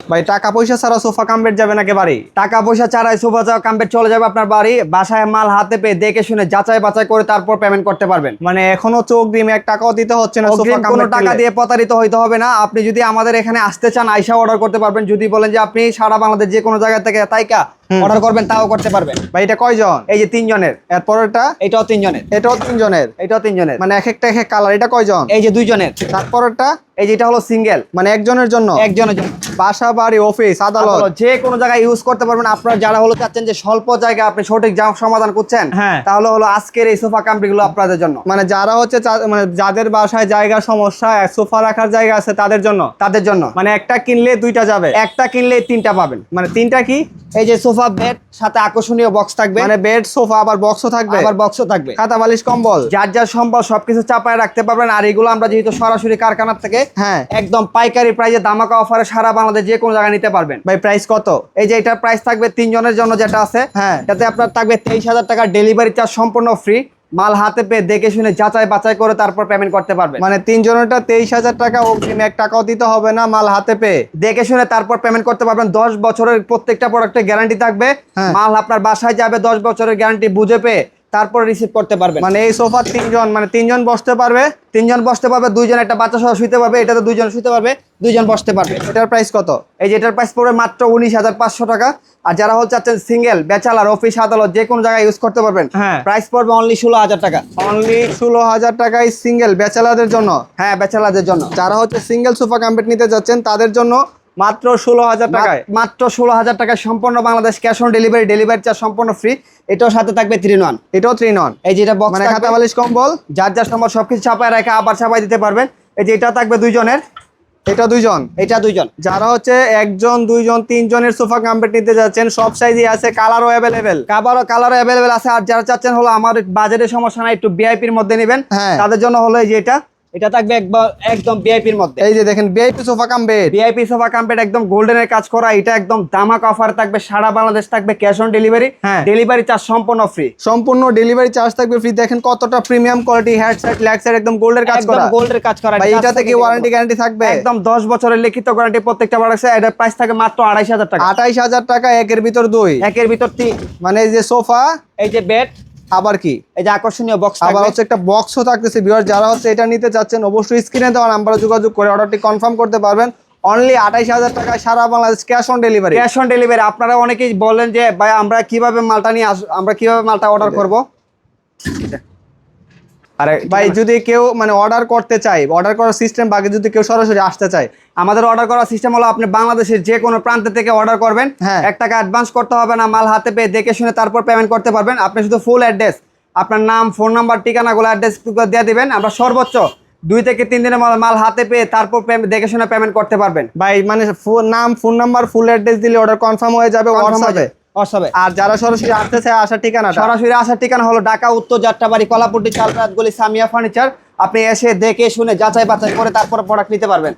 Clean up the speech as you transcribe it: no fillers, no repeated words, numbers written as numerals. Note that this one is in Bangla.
ভাই টাকা পয়সা ছাড়া সোফা কাম বেড যাবে নাকি বাড়ি? টাকা পয়সা ছাড়াই সোফা কাম বেড চলে যাবে আপনার বাড়ি। বাসায় মাল হাতে পেয়ে দেখে শুনে যাচাই বাছাই করে তারপর পেমেন্ট করতে পারবেন। মানে এখনো চোখ ডিম 1 টাকাও দিতে হচ্ছে না সোফা কাম কোনো বেড টাকা দিয়ে প্রতারিত হইতে হবে না। আপনি যদি আমাদের এখানে আসতে চান আইসা অর্ডার করতে পারবেন। যদি বলেন যে আপনি সারা বাংলাদেশ যে কোনো জায়গা থেকে তাইকা অর্ডার করবেন তাও করতে পারবেন। ভাই এটা কয়জন? এই যে 3 জনের। এরপরটা এটাও 3 জনের। এটাও 3 জনের। এটাও 3 জনের। মানে এক একটা এক এক কালার। এটা কয়জন? এই যে 2 জনের। তারপরটা এই যে এটা হলো সিঙ্গেল, মানে একজনের জন্য। একজনের জন্য। বাসা বাড়ি অফিস আদালত যে কোনো জায়গায় ইউজ করতে পারবেন। আপনারা যারা হলো চাচ্ছেন যে স্বল্প জায়গা আপনি সঠিক সমাধান করছেন, হ্যাঁ, তাহলে হলো আজকের এই সোফা কামপ্লিগুলো আপনাদের জন্য। মানে যারা হচ্ছে মানে যাদের বাসায় জায়গার সমস্যা, সোফা রাখার জায়গা আছে তাদের জন্য। মানে একটা কিনলে 2টা যাবে, একটা কিনলে 3টা পাবেন। মানে 3টা কি? এই যে সোফা বেড সাথে আকর্ষণীয় বক্স থাকবে, মানে বেড সোফা আবার বক্সও থাকবে, আবার বক্সও থাকবে, খাতা বালিশ কম্বল যার যার সম্বল সবকিছু চাপায় রাখতে পারবেন। আর এগুলো আমরা যেহেতু সরাসরি কারখানা থেকে হ্যাঁ একদম পাইকারি প্রাইসে ধামাকা অফারে সারা বাংলাদেশ যে কোনো জায়গায় নিতে পারবেন। ভাই প্রাইস কত? এই যে এটার প্রাইস থাকবে 3 জনের জন্য যেটা আছে, হ্যাঁ, এটাতে আপনার থাকবে 23,000 টাকা, ডেলিভারি চার্জ সম্পূর্ণ ফ্রি। মাল হাতে পেয়ে দেখে শুনে যাচাই বাছাই করে তারপর পেমেন্ট করতে পারবেন। মানে 3 জনেরটা 23,000 টাকা, অগ্রিম 1 টাকাও দিতে হবে না, মাল হাতে পেয়ে দেখে শুনে তারপর পেমেন্ট করতে পারবেন। 10 বছরের প্রত্যেকটা প্রোডাক্টের গ্যারান্টি থাকবে। মাল আপনার বাসায় যাবে, 10 বছরের গ্যারান্টি বুঝে পেয়ে তারপর রিসিভ করতে পারবেন। মানে এই সোফা 3 জন, মানে 3 জন বসতে পারবে, 3 জন বসতে পারবে, 2 জন একটা বাচ্চা সহ শুতে পারবে। এটাতে 2 জন শুতে পারবে, 2 জন বসতে পারবে। এটার প্রাইস কত? এই যে এটার প্রাইস পড়বে মাত্র 19,500 টাকা। আর যারা হচ্ছে চাচ্ছেন সিঙ্গেল, ব্যাচেলার, অফিস আদালত যে কোনো জায়গায় ইউজ করতে পারবেন, হ্যাঁ, প্রাইস পড়বে অনলি 16,000 টাকা। অনলি 16,000 টাকায় সিঙ্গেল ব্যাচেলারদের জন্য। হ্যাঁ, ব্যাচেলারদের জন্য। যারা হচ্ছে সিঙ্গেল সোফা কাম বেড নিতে যাচ্ছেন তাদের জন্য মাত্র 16,000 টাকায়, মাত্র 16,000 টাকায় সম্পূর্ণ Bangladesh cash on delivery, delivery charge সম্পূর্ণ ফ্রি। এটাও সাথে থাকবে 3 in 1। এটাও 3 in 1। এই যে এটা বক্স মানে খাতা বালিশ কম্বল যার যার সম্ভব সবকিছু চাপায় রেখে আবার চাপাই দিতে পারবেন। এই যে এটা থাকবে 2 জনের। এটা 2 জন। এটা 2 জন। যারা হচ্ছে 1 জন 2 জন 3 জনের সোফা কাম বেড নিতে যাচ্ছেন, সব সাইজই আছে, কালারও অ্যাভেলেবেল। কালারও অ্যাভেলেবেল আছে। আর যারা চাচ্ছেন হলো আমার বাজেটের সমস্যা নাই, একটু ভিআইপির মধ্যে নেবেন, হ্যাঁ, তাদের জন্য হলো এই যে এটা থাকবে একদম ভিআইপির মধ্যে। এই যে দেখেন VIP sofa cum bed, VIP sofa cum bed একদম গোল্ডেনের কাজ করা। এটা একদম ধামাকা অফার থাকবে, সারা বাংলাদেশ থাকবে ক্যাশ অন ডেলিভারি, হ্যাঁ, ডেলিভারি চার্জ সম্পূর্ণ ফ্রি। সম্পূর্ণ ডেলিভারি চার্জ থাকবে ফ্রি। দেখেন কতটা premium quality, headset leg side একদম গোল্ডের কাজ করা, একদম গোল্ডের কাজ করা। ভাই এটাতে কি ওয়ারেন্টি গ্যারান্টি থাকবে? একদম 10 বছরের লিখিত গ্যারান্টি প্রত্যেকটা প্রোডাক্টে। এটার প্রাইস থাকে মাত্র 28,000 টাকা। 28,000 টাকা, একের ভিতর 2, একের ভিতর 3। মানে এই যে সোফা, এই যে বেড, আবার কি এই যে আকর্ষণীয় বক্স, আবার হচ্ছে একটা বক্সও থাকতেছে। ভিউয়ার যারা হচ্ছে এটা নিতে চাচ্ছেন অবশ্যই স্ক্রিনে দেওয়া নাম্বারে যোগাযোগ করে অর্ডারটি কনফার্ম করতে পারবেন। অনলি 28,000 টাকায় সারা Bangladesh cash on delivery. Cash on delivery. আপনারা অনেকেই বলেন যে ভাই আমরা কিভাবে মালটা নিয়ে আমরা কিভাবে মালটা অর্ডার করব। আরে ভাই যদি কেউ মানে অর্ডার করতে চায়, অর্ডার করার সিস্টেম বাকি, যদি কেউ সরাসরি আসতে চায়, আমাদের অর্ডার করার সিস্টেম হলো আপনি বাংলাদেশের যে কোনো প্রান্ত থেকে অর্ডার করবেন, হ্যাঁ, 1 টাকা অ্যাডভান্স করতে হবে না, মাল হাতে পেয়ে দেখে শুনে তারপর পেমেন্ট করতে পারবেন। আপনি শুধু ফুল অ্যাড্রেস, আপনার নাম, ফোন নাম্বার, ঠিকানাগুলো অ্যাড্রেস দিয়ে দিবেন। আমরা সর্বোচ্চ 2 থেকে 3 দিনের মাল হাতে পেয়ে তারপর দেখে শুনে পেমেন্ট করতে পারবেন। ভাই মানে নাম, ফোন নাম্বার, ফুল অ্যাড্রেস দিলে অর্ডার কনফার্ম হয়ে যাবে হোয়াটসঅ্যাপে। আর যারা সরাসরি আসতে চায় আসার ঠিকানা, সরাসরি আসার ঠিকানা হলো ঢাকা উত্তর যাত্রাবাড়ি, কলাপট্টি, চালরাত গলি, সামিয়া ফার্নিচার। আপনি এসে দেখে শুনে যাচাই বাছাই করে তারপর প্রোডাক্ট নিতে পারবেন।